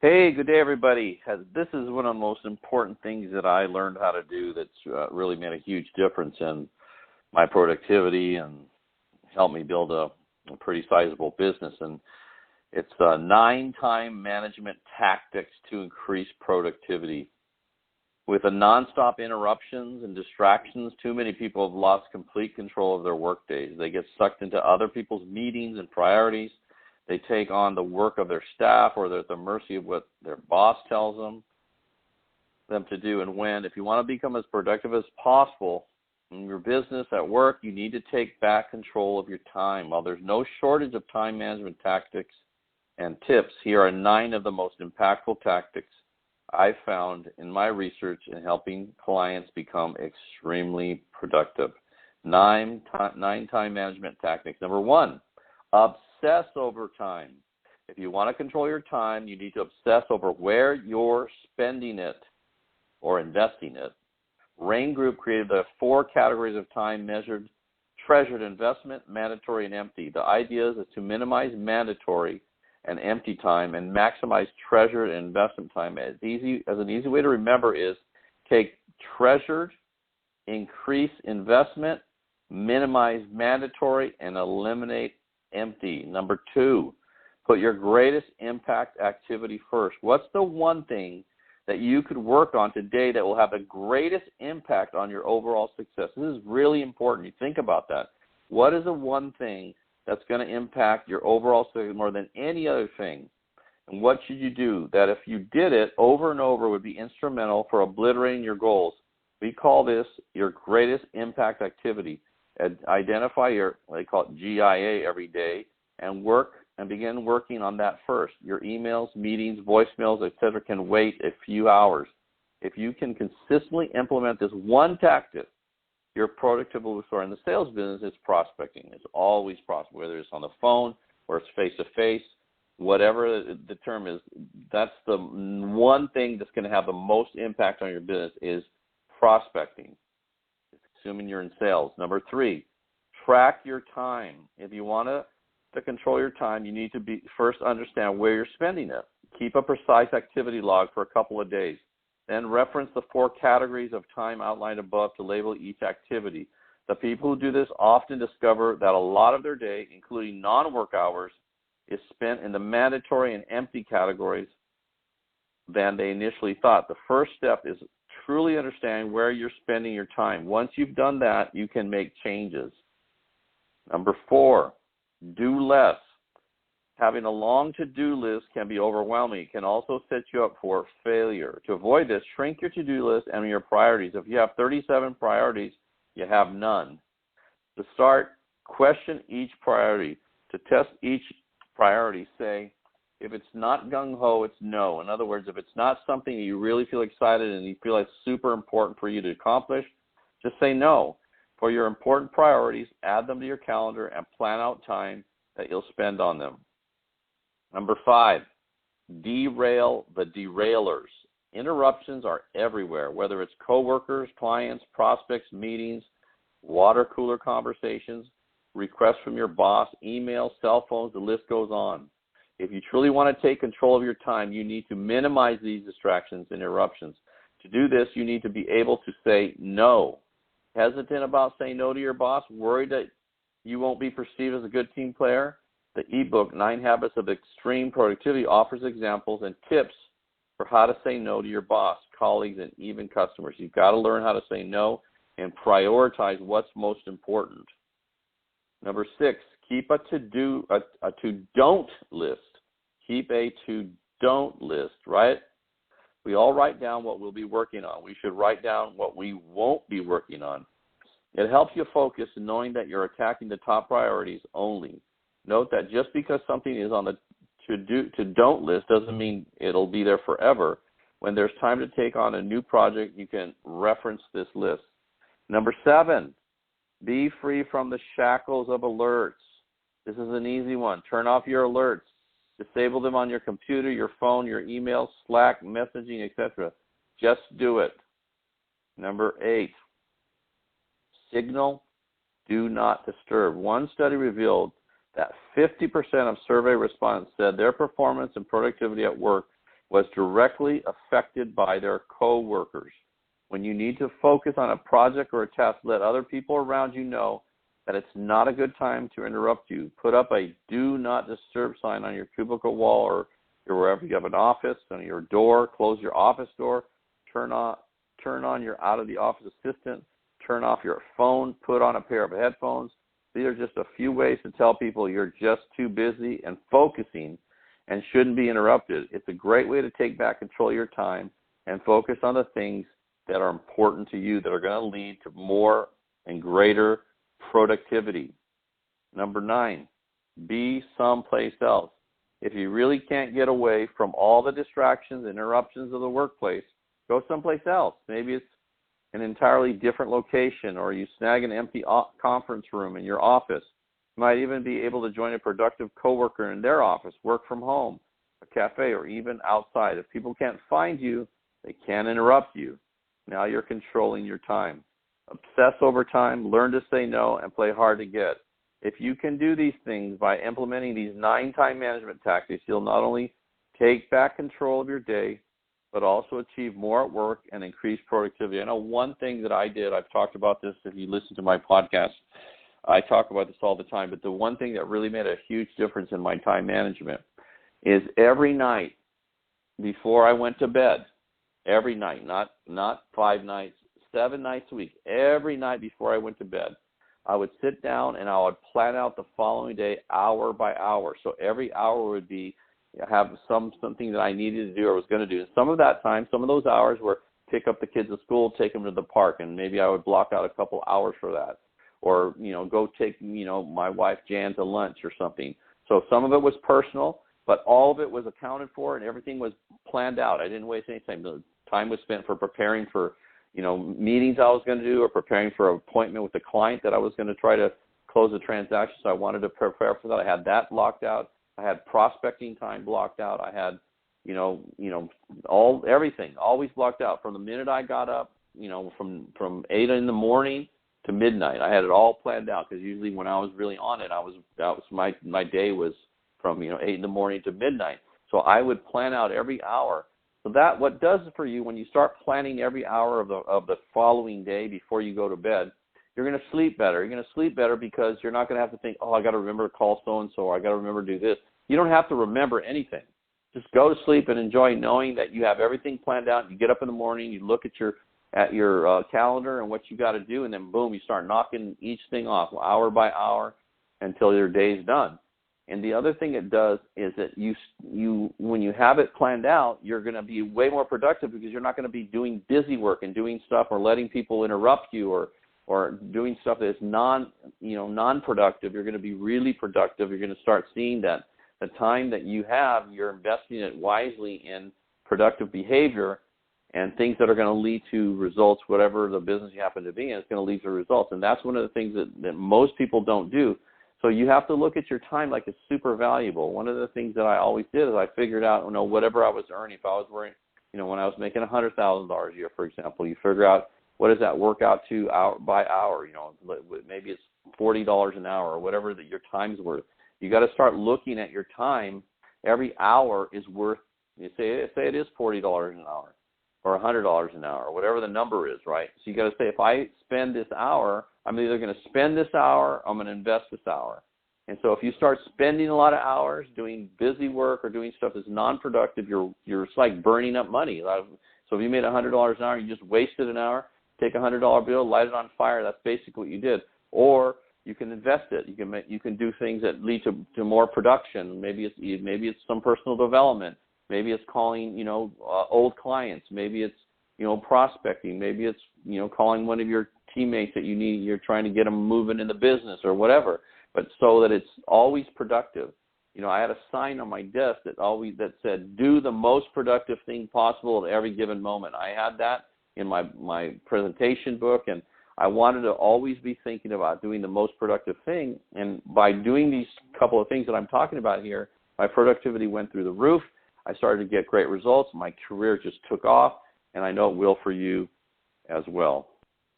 Hey, good day, everybody. This is one of the most important things that I learned how to do that's really made a huge difference in my productivity and helped me build a pretty sizable business. And it's 9 time management tactics to increase productivity. With the nonstop interruptions and distractions, too many people have lost complete control of their work days. They get sucked into other people's meetings and priorities. They take on the work of their staff, or they're at the mercy of what their boss tells them to do and when. If you want to become as productive as possible in your business, at work, you need to take back control of your time. While there's no shortage of time management tactics and tips, here are 9 of the most impactful tactics I've found in my research in helping clients become extremely productive. 9 time management tactics. Number 1, obsess over time. If you want to control your time, you need to obsess over where you're spending it or investing it. Rain Group created the 4 categories of time measured: treasured, investment, mandatory, and empty. The idea is to minimize mandatory and empty time and maximize treasured and investment time. An easy way to remember is take treasured, increase investment, minimize mandatory, and eliminate empty. Number 2, put your greatest impact activity first. What's the one thing that you could work on today that will have the greatest impact on your overall success? This is really important. You think about that. What is the one thing that's going to impact your overall success more than any other thing? And what should you do that, if you did it over and over, would be instrumental for obliterating your goals? We call this your greatest impact activity. Identify your, they call it GIA, every day, and begin working on that first. Your emails, meetings, voicemails, etc. can wait a few hours. If you can consistently implement this one tactic, your productivity will soar. In the sales business, it's prospecting. It's always prospecting, whether it's on the phone or it's face-to-face, whatever the term is. That's the one thing that's going to have the most impact on your business is prospecting, assuming you're in sales. Number 3, track your time. If you want to control your time, you need to first understand where you're spending it. Keep a precise activity log for a couple of days. Then reference the 4 categories of time outlined above to label each activity. The people who do this often discover that a lot of their day, including non-work hours, is spent in the mandatory and empty categories than they initially thought. The first step is truly understanding where you're spending your time. Once you've done that, you can make changes. Number 4, do less. Having a long to-do list can be overwhelming. It can also set you up for failure. To avoid this, shrink your to-do list and your priorities. If you have 37 priorities, you have none. To start, question each priority. To test each priority, say, if it's not gung-ho, it's no. In other words, if it's not something you really feel excited and you feel it's super important for you to accomplish, just say no. For your important priorities, add them to your calendar and plan out time that you'll spend on them. Number 5, derail the derailers. Interruptions are everywhere, whether it's coworkers, clients, prospects, meetings, water cooler conversations, requests from your boss, emails, cell phones, the list goes on. If you truly want to take control of your time, you need to minimize these distractions and interruptions. To do this, you need to be able to say no. Hesitant about saying no to your boss? Worried that you won't be perceived as a good team player? The ebook, 9 Habits of Extreme Productivity, offers examples and tips for how to say no to your boss, colleagues, and even customers. You've got to learn how to say no and prioritize what's most important. Number 6, keep a to-don't list. Keep a to-don't list, right? We all write down what we'll be working on. We should write down what we won't be working on. It helps you focus in knowing that you're attacking the top priorities only. Note that just because something is on the to-don't list doesn't mean it'll be there forever. When there's time to take on a new project, you can reference this list. Number 7, be free from the shackles of alerts. This is an easy one. Turn off your alerts. Disable them on your computer, your phone, your email, Slack, messaging, etc. Just do it. Number 8, signal, do not disturb. One study revealed that 50% of survey respondents said their performance and productivity at work was directly affected by their coworkers. When you need to focus on a project or a task, let other people around you know that it's not a good time to interrupt you. Put up a do not disturb sign on your cubicle wall or wherever you have an office, on your door. Close your office door. Turn on your out of the office assistant. Turn off your phone. Put on a pair of headphones. These are just a few ways to tell people you're just too busy and focusing and shouldn't be interrupted. It's a great way to take back control of your time and focus on the things that are important to you, that are going to lead to more and greater productivity. Number 9, be someplace else. If you really can't get away from all the distractions and interruptions of the workplace, go someplace else. Maybe it's an entirely different location, or you snag an empty conference room in your office. You might even be able to join a productive coworker in their office, work from home, a cafe, or even outside. If people can't find you, they can't interrupt you. Now you're controlling your time. Obsess over time, learn to say no, and play hard to get. If you can do these things by implementing these 9 time management tactics, you'll not only take back control of your day, but also achieve more at work and increase productivity. I know one thing that I did, I've talked about this if you listen to my podcast, I talk about this all the time, but the one thing that really made a huge difference in my time management is every night before I went to bed, every night, not 5 nights, 7 nights a week, every night before I went to bed, I would sit down and I would plan out the following day hour by hour. So every hour would be have something that I needed to do or was going to do. And some of that time, some of those hours were pick up the kids at school, take them to the park, and maybe I would block out a couple hours for that. Or, go take, my wife Jan to lunch or something. So some of it was personal, but all of it was accounted for and everything was planned out. I didn't waste any time. The time was spent for preparing for, meetings I was going to do or preparing for an appointment with the client that I was going to try to close a transaction. So I wanted to prepare for that. I had that blocked out. I had prospecting time blocked out. I had, everything always blocked out from the minute I got up, from 8 in the morning to midnight. I had it all planned out because usually when I was really on it, my day was from 8 in the morning to midnight. So I would plan out every hour. So that what does it for you when you start planning every hour of the following day before you go to bed, you're going to sleep better. You're going to sleep better because you're not going to have to think, I got to remember to call so-and-so, or I got to remember to do this. You don't have to remember anything. Just go to sleep and enjoy knowing that you have everything planned out. You get up in the morning, you look at your calendar and what you got to do, and then boom, you start knocking each thing off hour by hour until your day's done. And the other thing it does is that you when you have it planned out, you're going to be way more productive because you're not going to be doing busy work and doing stuff or letting people interrupt you or doing stuff that is non-productive. You're going to be really productive. You're going to start seeing that the time that you have, you're investing it wisely in productive behavior and things that are going to lead to results, whatever the business you happen to be in, it's going to lead to results. And that's one of the things that most people don't do. So you have to look at your time like it's super valuable. One of the things that I always did is I figured out, whatever I was earning, if I was working, when I was making $100,000 a year, for example, you figure out what does that work out to hour by hour. Maybe it's $40 an hour or whatever that your time's worth. You got to start looking at your time. Every hour is worth, say it is $40 an hour or $100 an hour, or whatever the number is, right? So you got to say, if I spend this hour, I'm either going to spend this hour or I'm going to invest this hour. And so if you start spending a lot of hours doing busy work or doing stuff that's non-productive, you're it's like burning up money. So if you made $100 an hour, you just wasted an hour, take a $100 bill, light it on fire. That's basically what you did. Or you can invest it. You can do things that lead to more production. Maybe it's some personal development. Maybe it's calling old clients. Maybe it's prospecting. Maybe it's calling one of your teammates that you're trying to get them moving in the business or whatever. But so that it's always productive. I had a sign on my desk that said, "Do the most productive thing possible at every given moment." I had that in my presentation book, and I wanted to always be thinking about doing the most productive thing. And by doing these couple of things that I'm talking about here, my productivity went through the roof. I started to get great results. My career just took off, and I know it will for you as well.